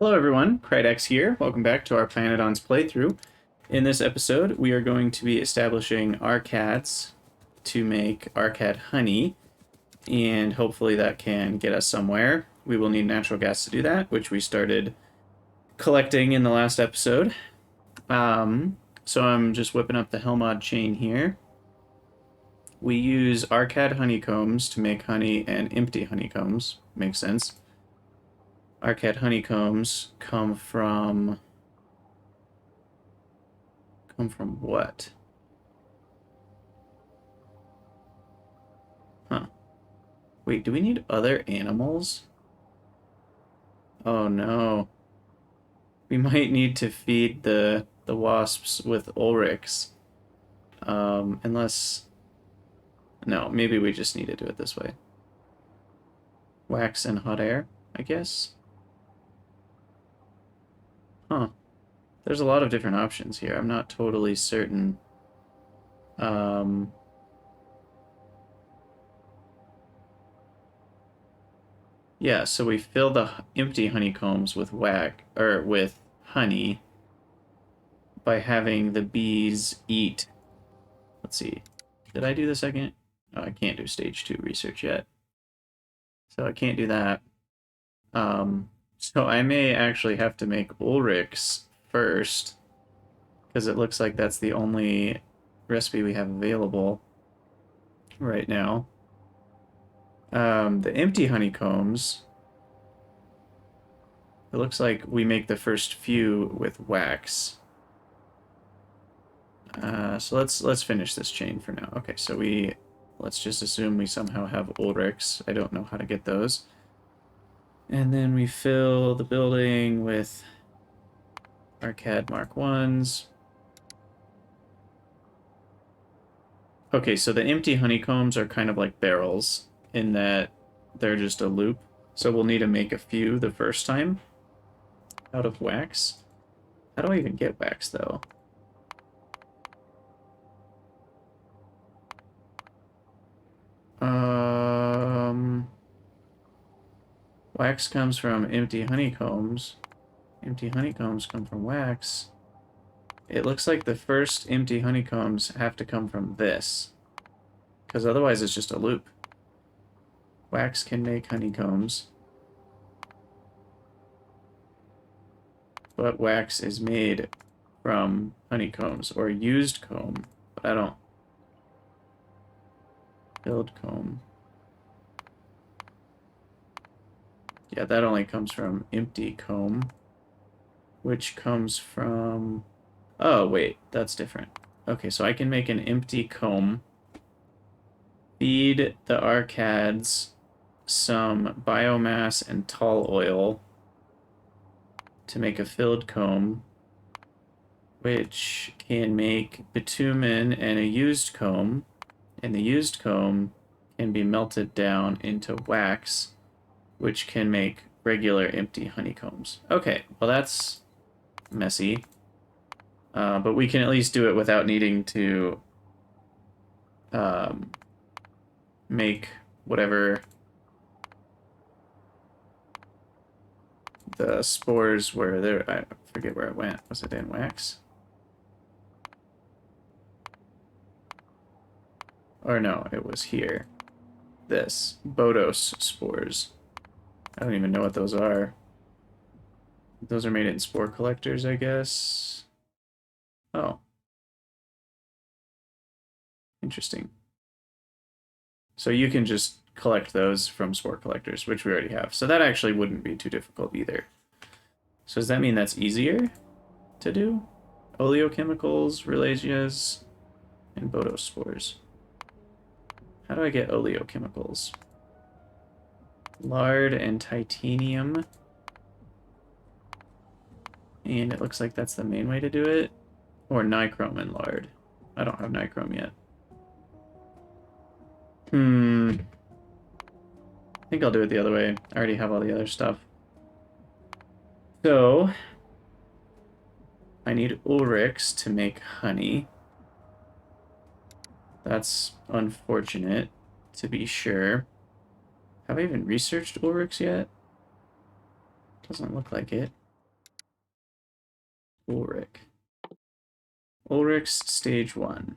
Hello everyone, Krydax here. Welcome back to our Pyanodons playthrough. In this episode, we are going to be establishing arcads to make arcad honey, and hopefully that can get us somewhere. We will need natural gas to do that, which we started collecting in the last episode. So I'm just whipping up the Helmod chain here. We use arcad honeycombs to make honey and empty honeycombs. Makes sense. Arcad honeycombs come from what? Huh. Wait, do we need other animals? Oh no. We might need to feed the wasps with ulrichs. Unless... No, maybe we just need to do it this way. Wax and hot air, I guess? Huh. There's a lot of different options here. I'm not totally certain. Yeah, so we fill the empty honeycombs with with honey by having the bees eat. Let's see. Did I do the second? Oh, I can't do stage 2 research yet. So I can't do that. So I may actually have to make ulrichs first, because it looks like that's the only recipe we have available right now. The empty honeycombs, it looks like we make the first few with wax. So let's finish this chain for now. Okay, so let's just assume we somehow have ulrichs. I don't know how to get those. And then we fill the building with arcad Mark 1s. Okay, so the empty honeycombs are kind of like barrels in that they're just a loop. So we'll need to make a few the first time out of wax. How do I even get wax, though? Wax comes from empty honeycombs. Empty honeycombs come from wax. It looks like the first empty honeycombs have to come from this, because otherwise it's just a loop. Wax can make honeycombs, but wax is made from honeycombs, or used comb, but I don't... Filled comb. Yeah, that only comes from empty comb, which comes from... Oh, wait, that's different. Okay, so I can make an empty comb, feed the arcads some biomass and tall oil to make a filled comb, which can make bitumen and a used comb, and the used comb can be melted down into wax, which can make regular empty honeycombs. Okay, well that's messy. But we can at least do it without needing to make whatever the spores were there. I forget where it went. Was it in wax? Or no, it was here. This. Bodos spores. I don't even know what those are. Those are made in spore collectors, I guess. Oh. Interesting. So you can just collect those from spore collectors, which we already have. So that actually wouldn't be too difficult either. So does that mean that's easier to do? Oleochemicals, Ralagias, and Bodospores. How do I get oleochemicals? Lard and titanium. And it looks like that's the main way to do it. Or nichrome and lard. I don't have nichrome yet. I think I'll do it the other way. I already have all the other stuff. So, I need ulrichs to make honey. That's unfortunate, to be sure. Have I even researched ulrichs yet? Doesn't look like it. Ulrich. Ulrich's stage 1.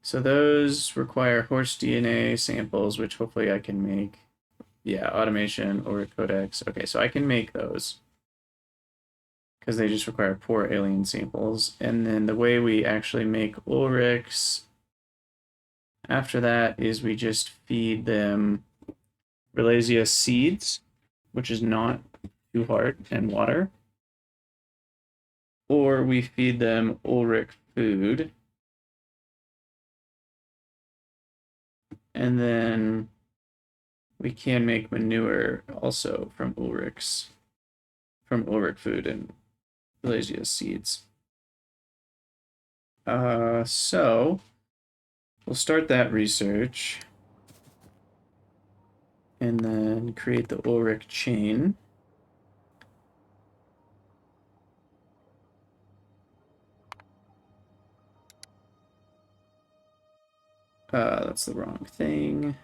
So those require horse DNA samples, which hopefully I can make. Yeah, automation, Ulrich Codex. Okay, so I can make those because they just require poor alien samples. And then the way we actually make Ulrichs after that is we just feed them Ralasia seeds, which is not too hard, and water. Or we feed them Ulrich food. And then we can make manure also from Ulrich food and Ralasia seeds. So we'll start that research and then create the Ulrich chain. That's the wrong thing.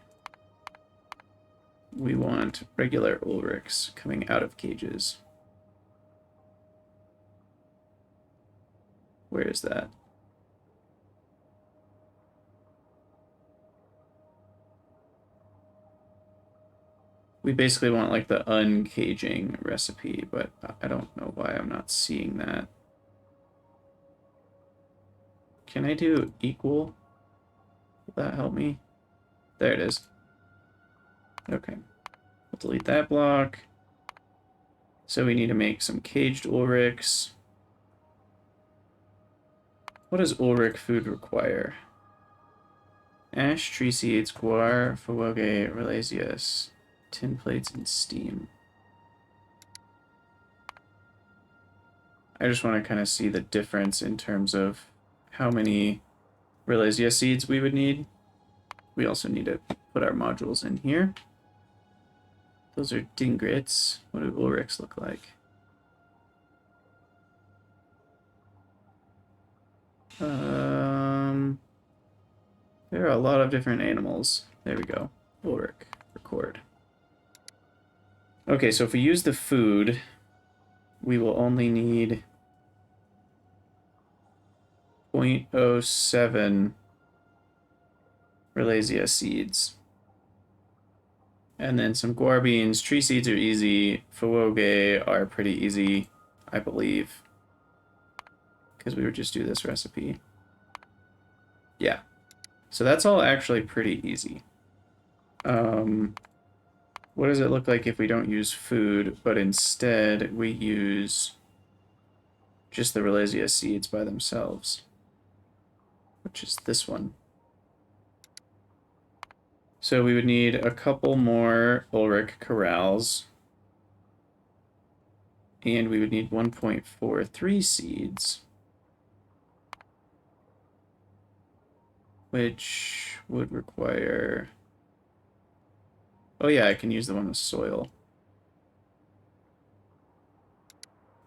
We want regular Ulrichs coming out of cages. Where is that? We basically want like the uncaging recipe, but I don't know why I'm not seeing that. Can I do equal? Will that help me? There it is. Okay. We'll delete that block. So we need to make some caged Ulrichs. What does Ulrich food require? Ash, tree seeds, guar, fowoge, ralasias, tin plates, and steam. I just want to kind of see the difference in terms of how many Ralasia seeds we would need. We also need to put our modules in here. Those are dingrits. What do Ulrichs look like? There are a lot of different animals. There we go. Ulrich. Record. Okay, so if we use the food, we will only need 0.07 Ralasia seeds. And then some guar beans. Tree seeds are easy. Fowoge are pretty easy, I believe. Because we would just do this recipe. Yeah. So that's all actually pretty easy. What does it look like if we don't use food, but instead we use just the Ralasia seeds by themselves? Which is this one. So we would need a couple more Ulrich corrals. And we would need 1.43 seeds. Which would require... Oh yeah, I can use the one with soil.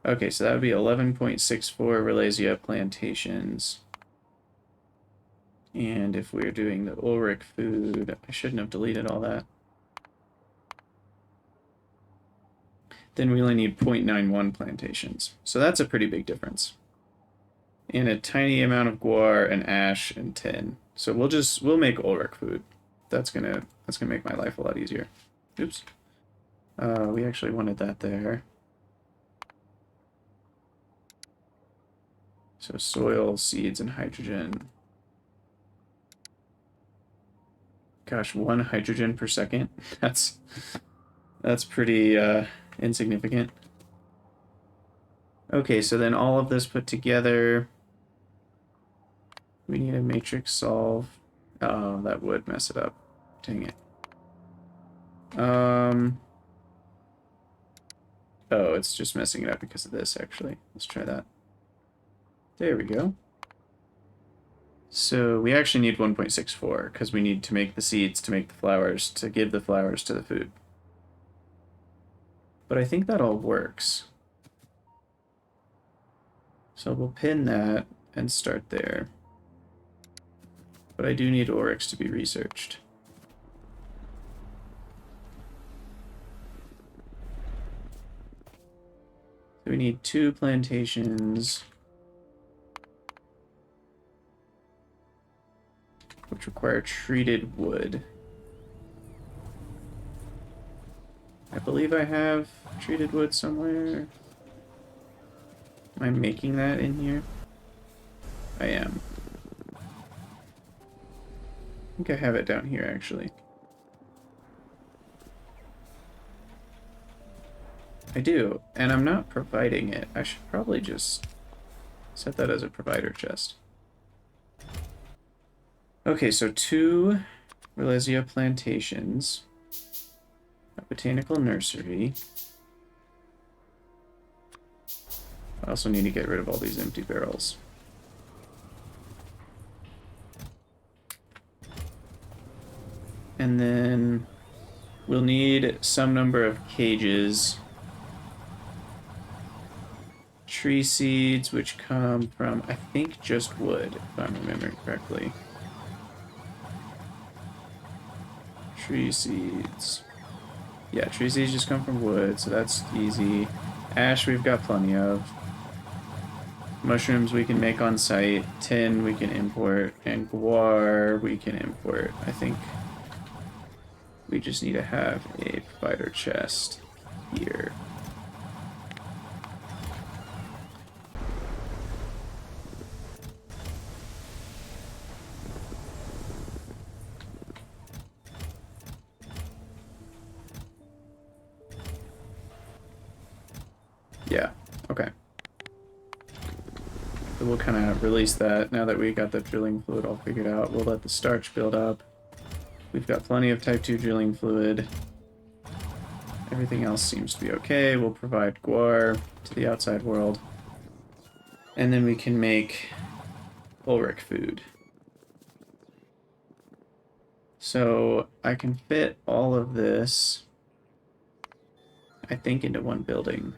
Okay, so that would be 11.64 Ralasia plantations. And if we're doing the Ulrich food, I shouldn't have deleted all that. Then we only need 0.91 plantations. So that's a pretty big difference. And a tiny amount of guar and ash and tin. So we'll make Ulrich food. That's gonna make my life a lot easier. Oops. We actually wanted that there. So soil, seeds, and hydrogen. Gosh, 1 hydrogen per second. That's pretty insignificant. Okay, so then all of this put together, we need a matrix solve. Oh, that would mess it up. Dang it. Oh, it's just messing it up because of this, actually. Let's try that. There we go. So we actually need 1.64 because we need to make the seeds to make the flowers, to give the flowers to the food. But I think that all works. So we'll pin that and start there. But I do need Ulrichs to be researched. So we need 2 plantations, which require treated wood. I believe I have treated wood somewhere. Am I making that in here? I am. I think I have it down here, actually. I do, and I'm not providing it. I should probably just set that as a provider chest. Okay, so 2 Relesia plantations, a botanical nursery. I also need to get rid of all these empty barrels. And then we'll need some number of cages. Tree seeds, which come from, I think, just wood, if I'm remembering correctly. Tree seeds. Yeah, tree seeds just come from wood, so that's easy. Ash we've got plenty of. Mushrooms we can make on site. Tin we can import. And guar we can import. I think we just need to have a provider chest here. Yeah, okay. So we'll kind of release that now that we got the drilling fluid all figured out. We'll let the starch build up. We've got plenty of type 2 drilling fluid. Everything else seems to be okay. We'll provide guar to the outside world. And then we can make Ulrich food. So I can fit all of this, I think, into one building.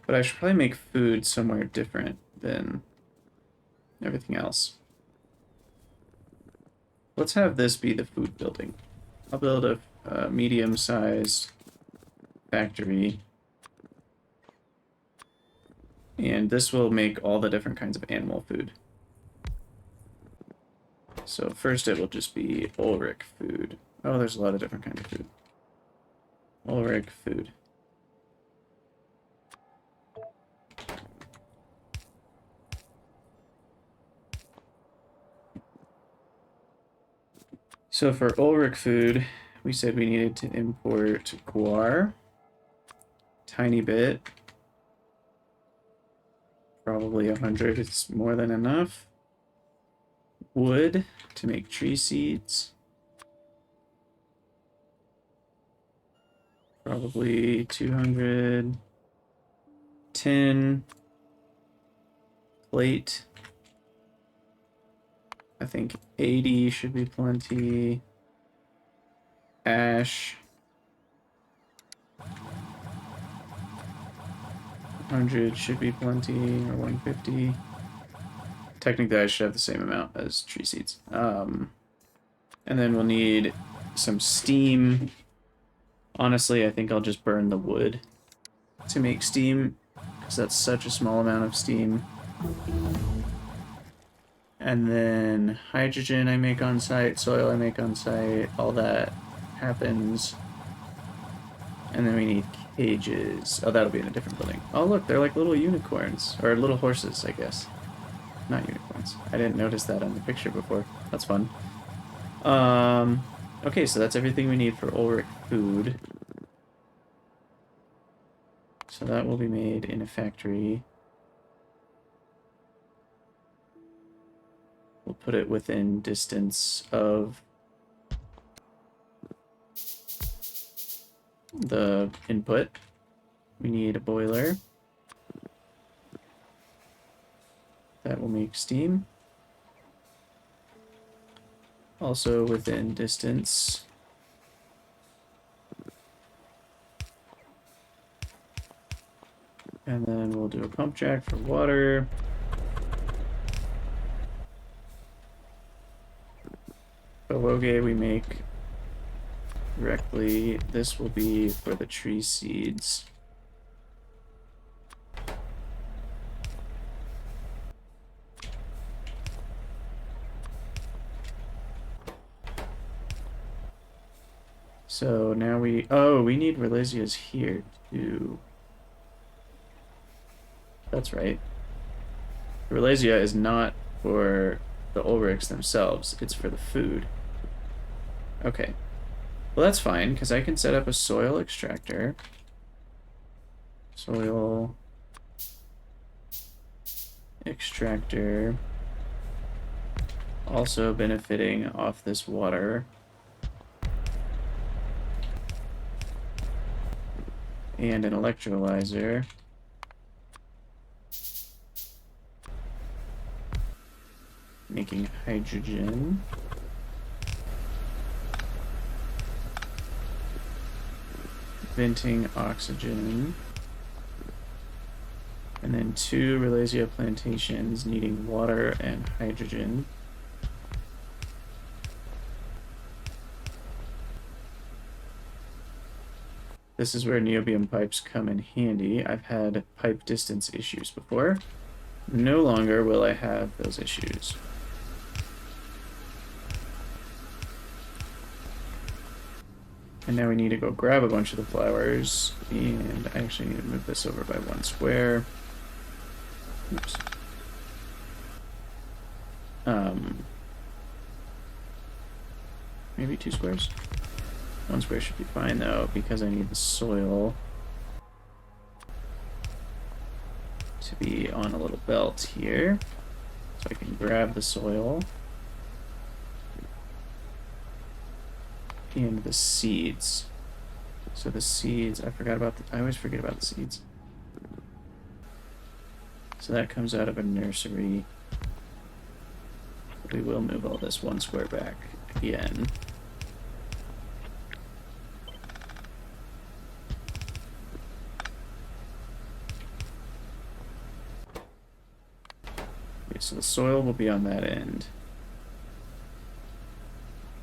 But I should probably make food somewhere different than everything else. Let's have this be the food building. I'll build a medium-sized factory. And this will make all the different kinds of animal food. So first it will just be Ulrich food. Oh, there's a lot of different kinds of food. Ulrich food. So for Ulrich food, we said we needed to import guar. Tiny bit. Probably 100, it's more than enough. Wood to make tree seeds. Probably 200. Tin. Plate. I think 80 should be plenty. Ash. 100 should be plenty, or 150. Technically, I should have the same amount as tree seeds. And then we'll need some steam. Honestly, I think I'll just burn the wood to make steam, because that's such a small amount of steam. And then hydrogen I make on site, soil I make on site, all that happens. And then we need cages. Oh, that'll be in a different building. Oh, look, they're like little unicorns. Or little horses, I guess. Not unicorns. I didn't notice that on the picture before. That's fun. Okay, so that's everything we need for Ulrich food. So that will be made in a factory. We'll put it within distance of the input. We need a boiler. That will make steam. Also within distance. And then we'll do a pump jack for water. Beloge we make correctly, this will be for the tree seeds. So now we need Relezias here too. That's right. Relesia is not for the Ulrichs themselves, it's for the food. Okay. Well, that's fine, because I can set up a soil extractor. Soil extractor. Also benefiting off this water. And an electrolyzer. Making hydrogen. Venting oxygen. And then 2 Relesia plantations needing water and hydrogen. This is where niobium pipes come in handy. I've had pipe distance issues before. No longer will I have those issues. And now we need to go grab a bunch of the flowers, and I actually need to move this over by 1 square. Oops. Maybe 2 squares? 1 square should be fine though, because I need the soil to be on a little belt here. So I can grab the soil. And the seeds. So the seeds, I always forget about the seeds. So that comes out of a nursery. We will move all this 1 square back again. Okay, so the soil will be on that end.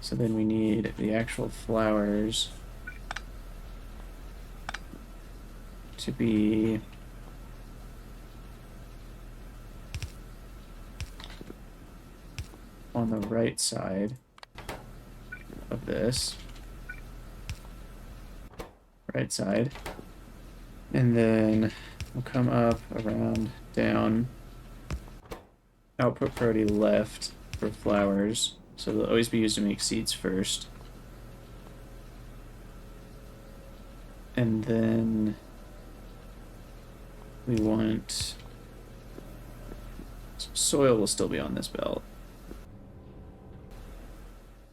So then we need the actual flowers to be on the right side of this. Right side. And then we'll come up, around, down. Output priority left for flowers. So they'll always be used to make seeds first. And then we want soil will still be on this belt.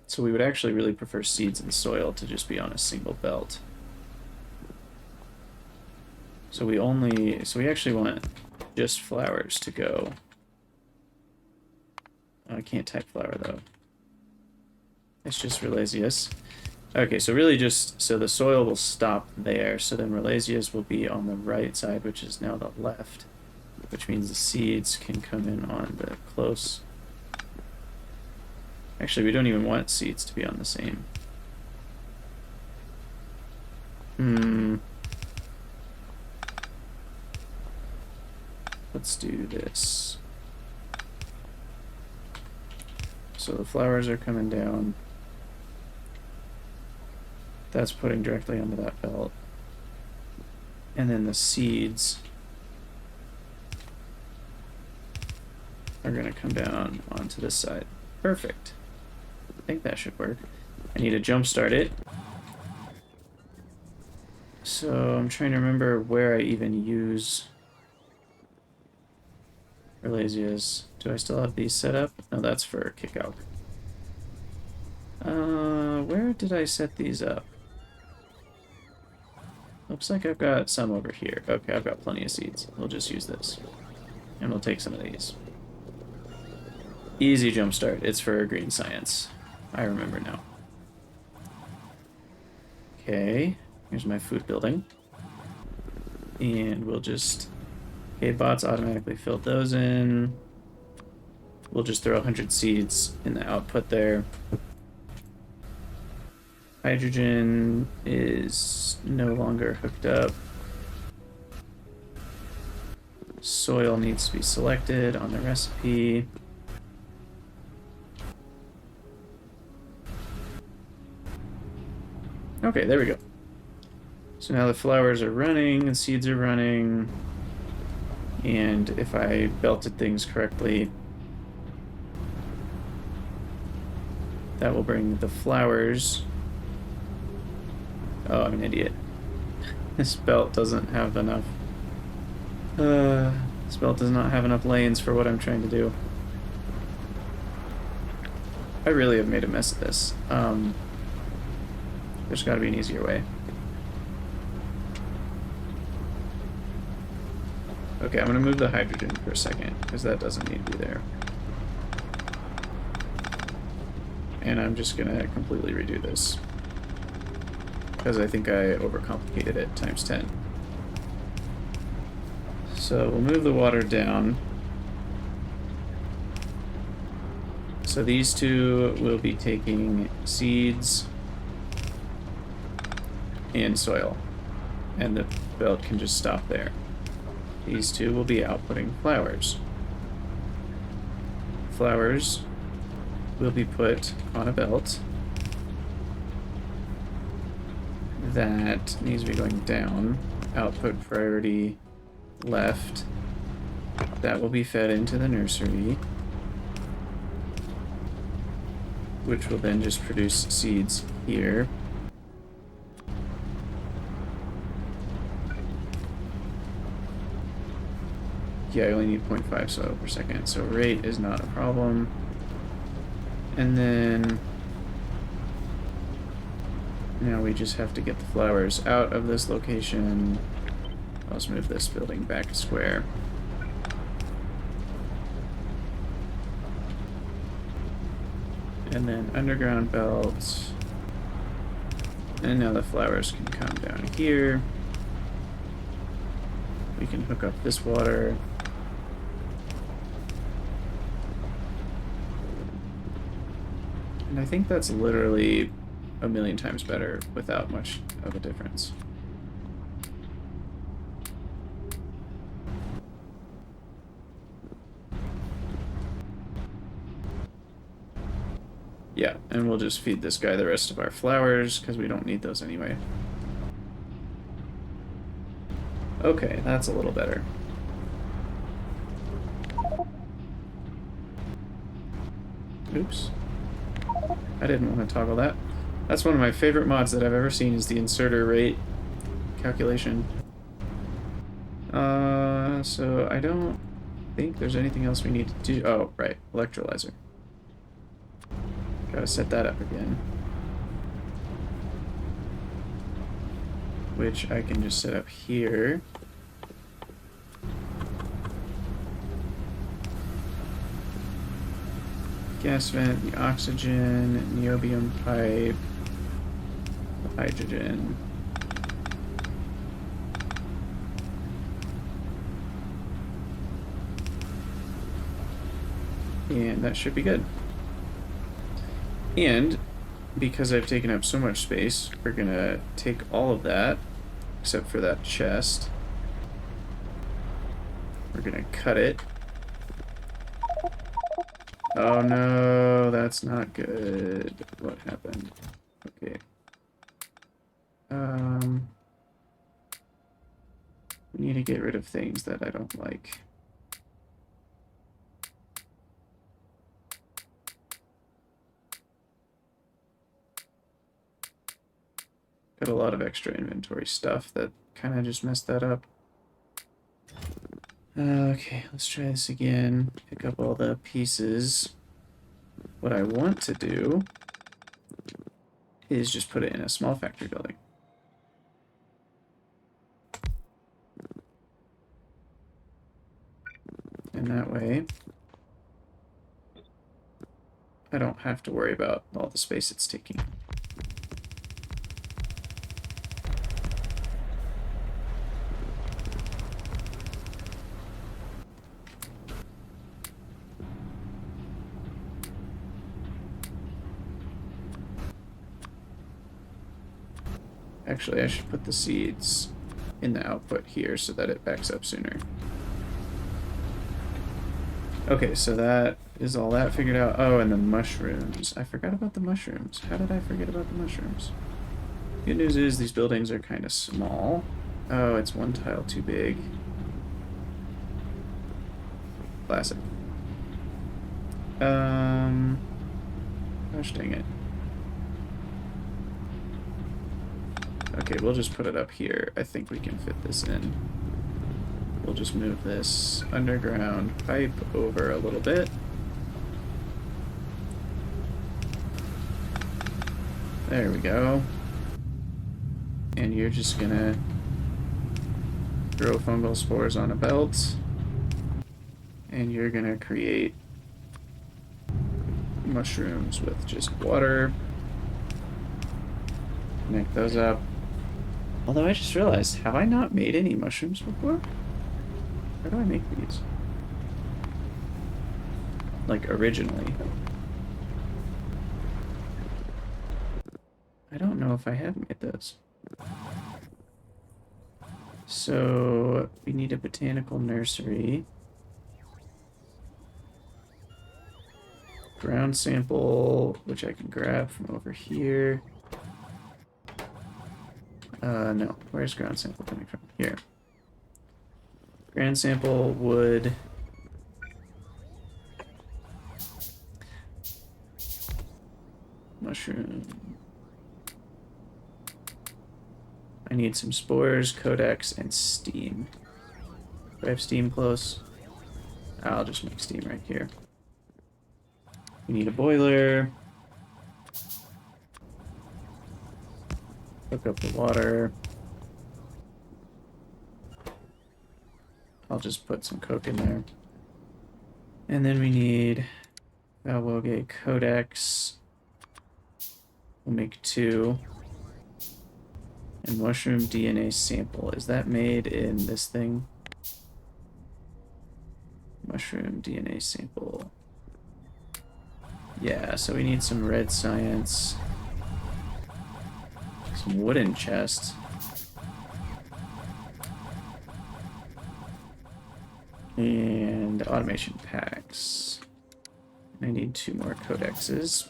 So we would actually really prefer seeds and soil to just be on a single belt. So we actually want just flowers to go. Oh, I can't type flower though. It's just Relezias. Okay, so really so the soil will stop there, so then Relezias will be on the right side, which is now the left, which means the seeds can come in on the close. Actually, we don't even want seeds to be on the same. Let's do this. So the flowers are coming down. That's putting directly onto that belt. And then the seeds are going to come down onto this side. Perfect. I think that should work. I need to jump start it. So I'm trying to remember where I even use Relezias. Do I still have these set up? No, that's for kickout. Where did I set these up? Looks like I've got some over here. Okay, I've got plenty of seeds. We'll just use this. And we'll take some of these. Easy jump start. It's for green science. I remember now. Okay, here's my food building. And we'll just... Okay, bots automatically filled those in. We'll just throw 100 seeds in the output there. Hydrogen is no longer hooked up. Soil needs to be selected on the recipe. Okay, there we go. So now the flowers are running, the seeds are running, and if I belted things correctly, that will bring the flowers. Oh, I'm an idiot. This belt doesn't have enough. This belt does not have enough lanes for what I'm trying to do. I really have made a mess of this. There's got to be an easier way. Okay, I'm going to move the hydrogen for a second, because that doesn't need to be there. And I'm just going to completely redo this, because I think I overcomplicated it times 10. So we'll move the water down. So these two will be taking seeds and soil, and the belt can just stop there. These two will be outputting flowers. Flowers will be put on a belt that needs to be going down. Output priority left. That will be fed into the nursery, which will then just produce seeds here. Yeah, I only need 0.5 soil per second, so rate is not a problem. And then now we just have to get the flowers out of this location. Let's move this building back a square. And then underground belt. And now the flowers can come down here. We can hook up this water. And I think that's literally a million times better without much of a difference. Yeah, and we'll just feed this guy the rest of our flowers, because we don't need those anyway. Okay, that's a little better. Oops. I didn't want to toggle that. That's one of my favorite mods that I've ever seen, is the inserter rate calculation. So I don't think there's anything else we need to do. Oh, right, electrolyzer. Gotta set that up again. Which I can just set up here. Gas vent, the oxygen, niobium pipe, the hydrogen. And that should be good. And because I've taken up so much space, we're gonna take all of that, except for that chest. We're gonna cut it. Oh no, that's not good. What happened? Okay. We need to get rid of things that I don't like. Got a lot of extra inventory stuff that kind of just messed that up. Okay, let's try this again. Pick up all the pieces. What I want to do is just put it in a small factory building. And that way, I don't have to worry about all the space it's taking. Actually, I should put the seeds in the output here so that it backs up sooner. Okay, so that is all that figured out. Oh, and the mushrooms. I forgot about the mushrooms. How did I forget about the mushrooms? Good news is these buildings are kind of small. Oh, it's one tile too big. Classic. Gosh dang it. Okay, we'll just put it up here. I think we can fit this in. We'll just move this underground pipe over a little bit. There we go. And you're just gonna grow fungal spores on a belt. And you're gonna create mushrooms with just water. Connect those up. Although I just realized, have I not made any mushrooms before? How do I make these? Like, originally. I don't know if I have made those. So, we need a botanical nursery. Ground sample, which I can grab from over here. No. Where's ground sample coming from? Here. Ground sample, wood. Mushroom. I need some spores, Krydax, and steam. Do I have steam close? I'll just make steam right here. We need a boiler. Hook up the water. I'll just put some coke in there. And then we need Valwoge Codex. We'll make 2. And mushroom DNA sample. Is that made in this thing? Mushroom DNA sample. Yeah, so we need some red science. Some wooden chests. And automation packs. I need 2 more codexes.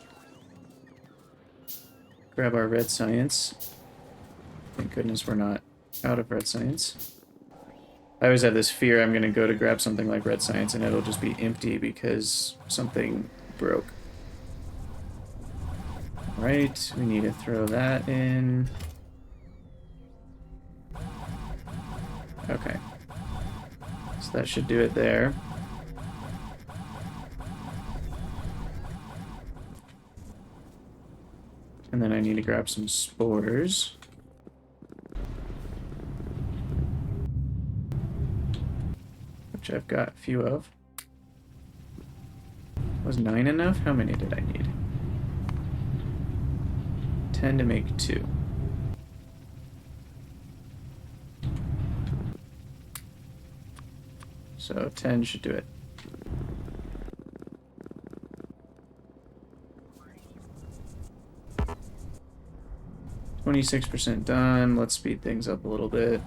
Grab our red science. Thank goodness we're not out of red science. I always have this fear I'm going to go to grab something like red science and it'll just be empty because something broke. Alright, we need to throw that in. Okay. So that should do it there. And then I need to grab some spores. Which I've got a few of. Was 9 enough? How many did I need? 10 to make 2. So 10 should do it. %, done. Let's speed things up a little bit.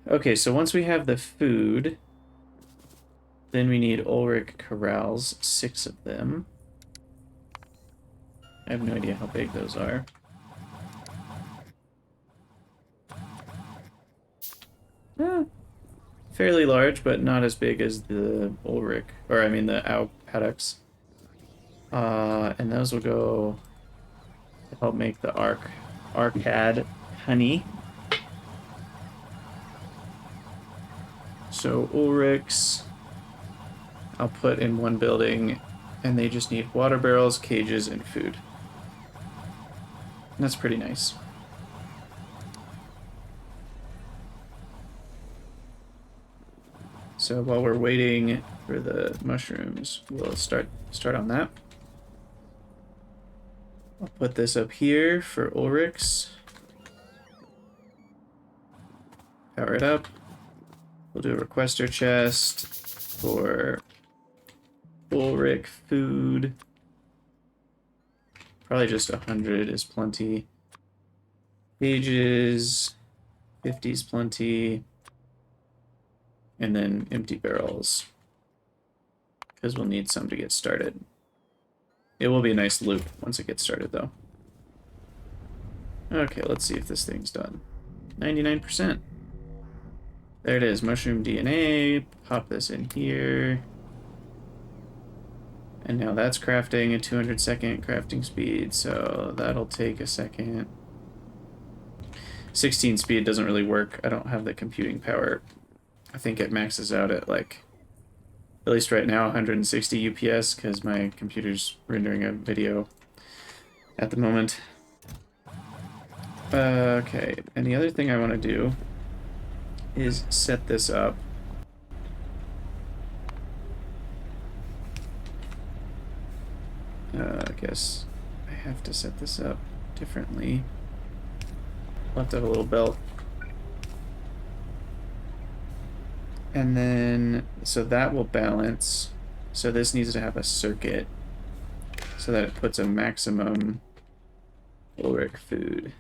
Okay, so once we have the food, then we need Ulrich corrals, 6 of them. I have no idea how big those are. Fairly large, but not as big as the Ulrich, or I mean the Owl paddocks. And those will go to help make the Arcad honey. So Ulrichs, I'll put in one building, and they just need water barrels, cages, and food. And that's pretty nice. So while we're waiting for the mushrooms, we'll start on that. I'll put this up here for Ulrichs. Power it up. We'll do a requester chest for Ulrich food. Probably just 100 is plenty. Cages, 50 is plenty. And then empty barrels, because we'll need some to get started. It will be a nice loop once it gets started, though. Okay, let's see if this thing's done. 99%. There it is, mushroom DNA. Pop this in here. And now that's crafting, a 200-second crafting speed, so that'll take a second. 16 speed doesn't really work. I don't have the computing power. I think it maxes out at, like, at least right now, 160 UPS, because my computer's rendering a video at the moment. Okay, and the other thing I want to do is set this up. I guess I have to set this up differently. I'll have to have a little belt. And then, so that will balance. So this needs to have a circuit so that it puts a maximum Ulrich food.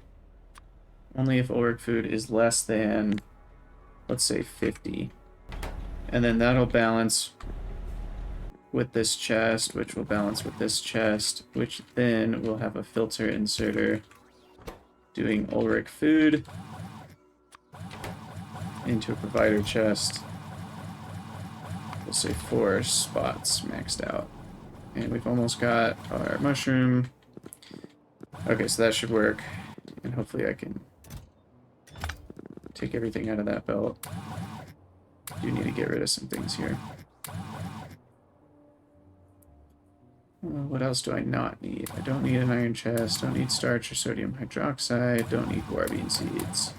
Only if Ulrich food is less than, let's say, 50. And then that'll balance with this chest, which will balance with this chest, which then will have a filter inserter doing Ulrich food into a provider chest. We'll say 4 spots maxed out. And we've almost got our mushroom. Okay, so that should work. And hopefully I can take everything out of that belt. Do need to get rid of some things here. What else do I not need? I don't need an iron chest, don't need starch or sodium hydroxide, don't need guar seeds.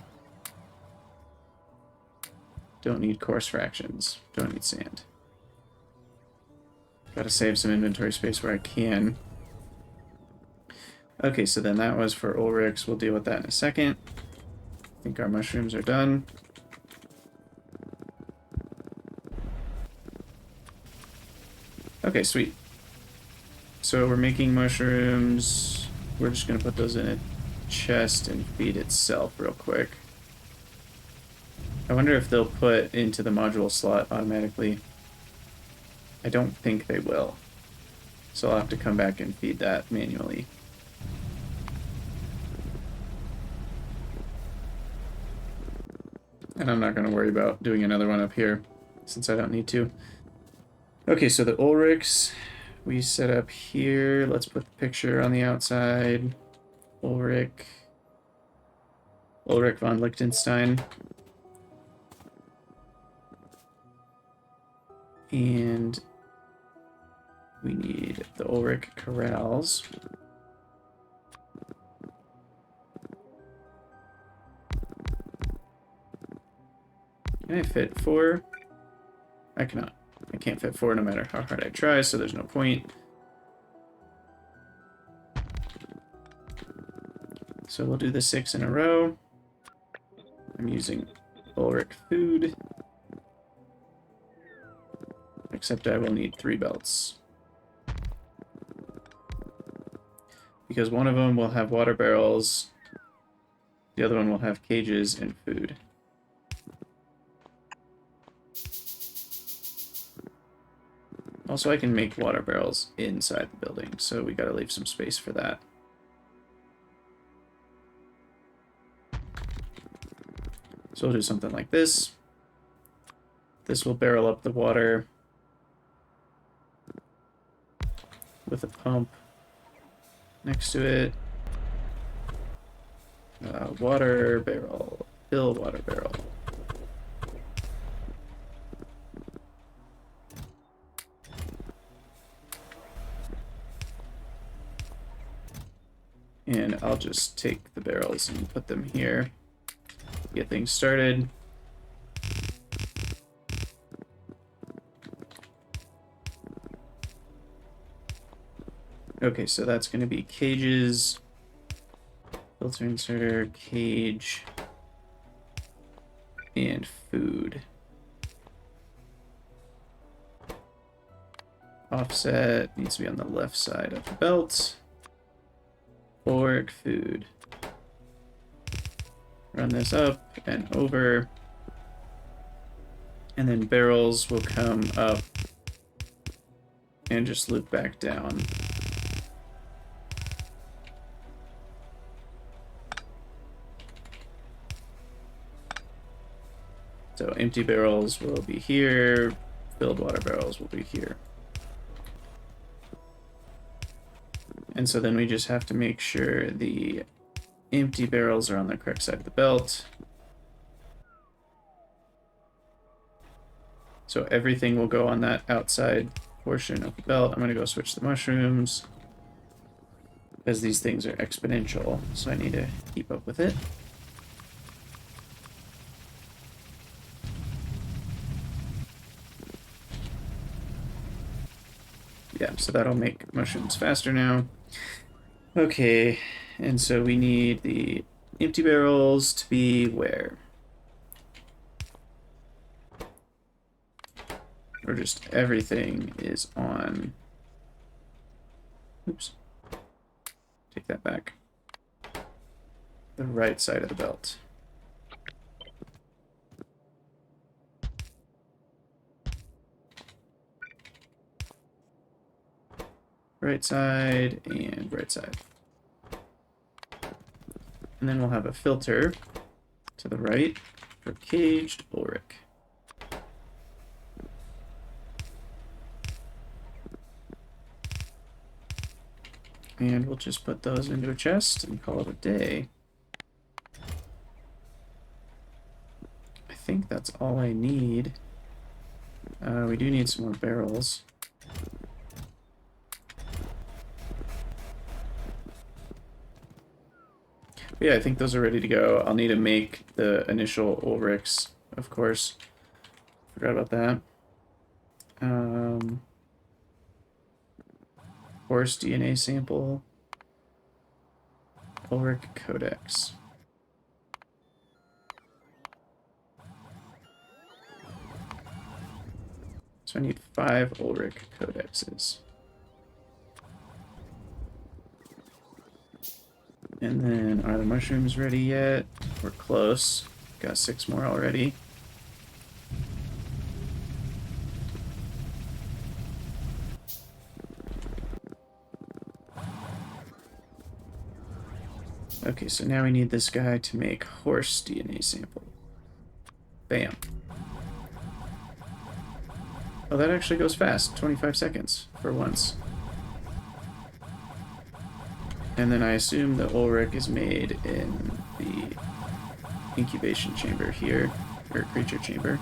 Don't need coarse fractions, don't need sand. Gotta save some inventory space where I can. Okay, so then that was for Ulrichs. We'll deal with that in a second. I think our mushrooms are done. Okay, sweet. So we're making mushrooms. We're just going to put those in a chest and feed itself real quick. I wonder if they'll put into the module slot automatically. I don't think they will. So I'll have to come back and feed that manually. And I'm not going to worry about doing another one up here, since I don't need to. Okay, so the Ulrichs we set up here. Let's put the picture on the outside. Ulrich von Liechtenstein. And we need the Ulrich corrals. Can I fit 4? I cannot. I can't fit 4 no matter how hard I try, so there's no point. So we'll do the 6 in a row. I'm using Ulrich food. Except I will need 3 belts. Because one of them will have water barrels, the other one will have cages and food. Also, I can make water barrels inside the building, so we gotta leave some space for that. So we'll do something like this. This will barrel up the water with a pump next to it. Water barrel, fill water barrel. And I'll just take the barrels and put them here. Get things started. Okay, so that's going to be cages, filter inserter, cage, and food. Offset needs to be on the left side of the belt. Orc food. Run this up and over. And then barrels will come up and just loop back down. So empty barrels will be here, filled water barrels will be here. And so then we just have to make sure the empty barrels are on the correct side of the belt. So everything will go on that outside portion of the belt. I'm going to go switch the mushrooms, because these things are exponential, so I need to keep up with it. Yeah, so that'll make mushrooms faster now. Okay, and so we need the empty barrels to be where? Or just everything is on... Oops. Take that back. The right side of the belt. Right side and right side. And then we'll have a filter to the right for caged Ulrich. And we'll just put those into a chest and call it a day. I think that's all I need. We do need some more barrels. But yeah, I think those are ready to go. I'll need to make the initial Ulrichs, of course. Forgot about that. Horse DNA sample. Ulrich Codex. So I need 5 Ulrich Codexes. And then, are the mushrooms ready yet? We're close. Got 6 more already. Okay, so now we need this guy to make horse DNA sample. Bam. Oh, that actually goes fast. 25 seconds for once. And then I assume the Ulrich is made in the incubation chamber here, or creature chamber.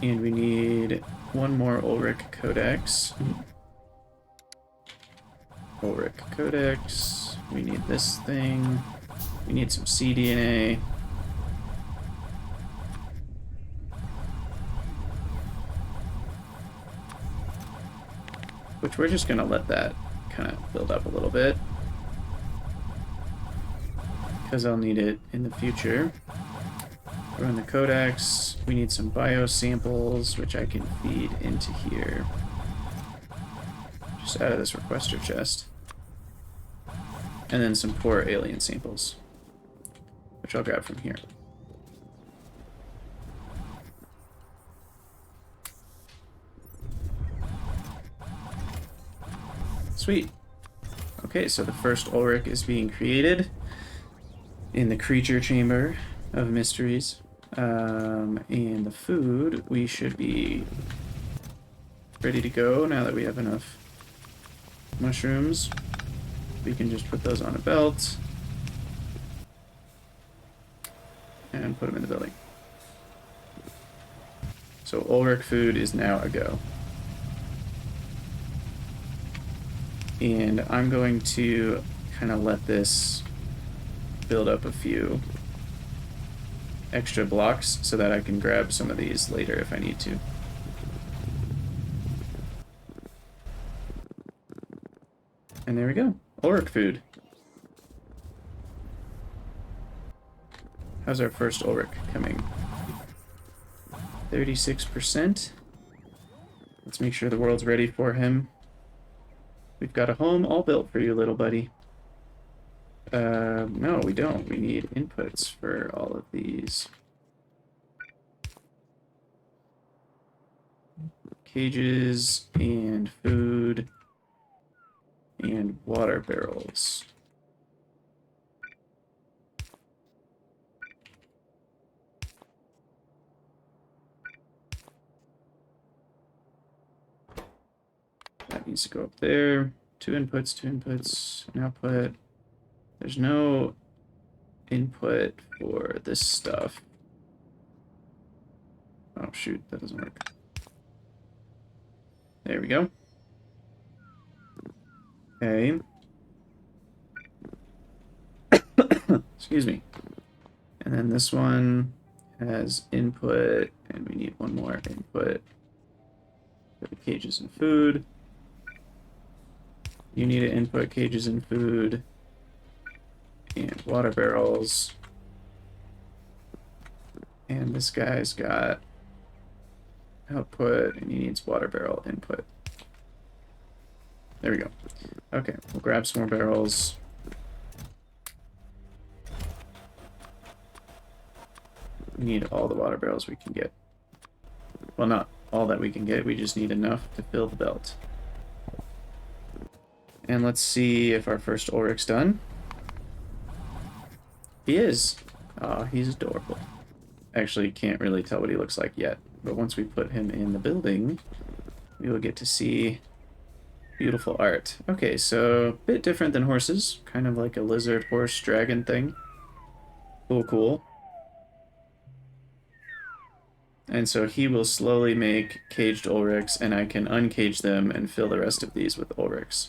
And we need 1 more Ulrich Codex. Ulrich Codex. We need this thing. We need some cDNA. Which we're just gonna let that kind of build up a little bit, because I'll need it in the future. Run the codex. We need some bio samples, which I can feed into here, just out of this requester chest, and then some poor alien samples, which I'll grab from here. Sweet. Okay, so the first Ulrich is being created in the creature chamber of mysteries. And the food, we should be ready to go now that we have enough mushrooms. We can just put those on a belt and put them in the building. So Ulrich food is now a go. And I'm going to kind of let this build up a few extra blocks so that I can grab some of these later if I need to. And there we go. Ulrich food. How's our first Ulrich coming? 36%. Let's make sure the world's ready for him. We've got a home all built for you, little buddy. No, we don't. We need inputs for all of these. Cages and food and water barrels. That needs to go up there. Two inputs, an output. There's no input for this stuff. Oh, shoot, that doesn't work. There we go. Okay. Excuse me. And then this one has input, and we need one more input for the cages and food. You need to input cages and food and water barrels. And this guy's got output, and he needs water barrel input. There we go. Okay, we'll grab some more barrels. We need all the water barrels we can get. Well, not all that we can get, we just need enough to fill the belt. And let's see if our first Ulrich's done. He is. Oh, he's adorable. Actually, can't really tell what he looks like yet, but once we put him in the building, we will get to see beautiful art. Okay, so a bit different than horses, kind of like a lizard, horse, dragon thing. Cool, cool. And so he will slowly make caged Ulrichs, and I can uncage them and fill the rest of these with Ulrichs.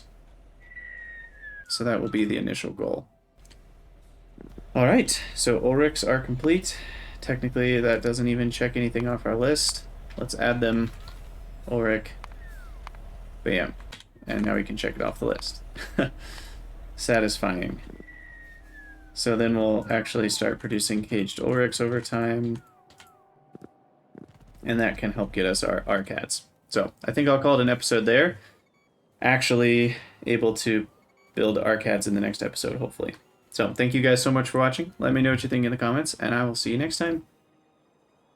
So that will be the initial goal. Alright, so Ulrichs are complete. Technically, that doesn't even check anything off our list. Let's add them. Ulrich. Bam. And now we can check it off the list. Satisfying. So then we'll actually start producing caged Ulrichs over time. And that can help get us our cats. So I think I'll call it an episode there. Actually able to build ARCADs in the next episode, hopefully. So thank you guys so much for watching. Let me know what you think in the comments, and I will see you next time.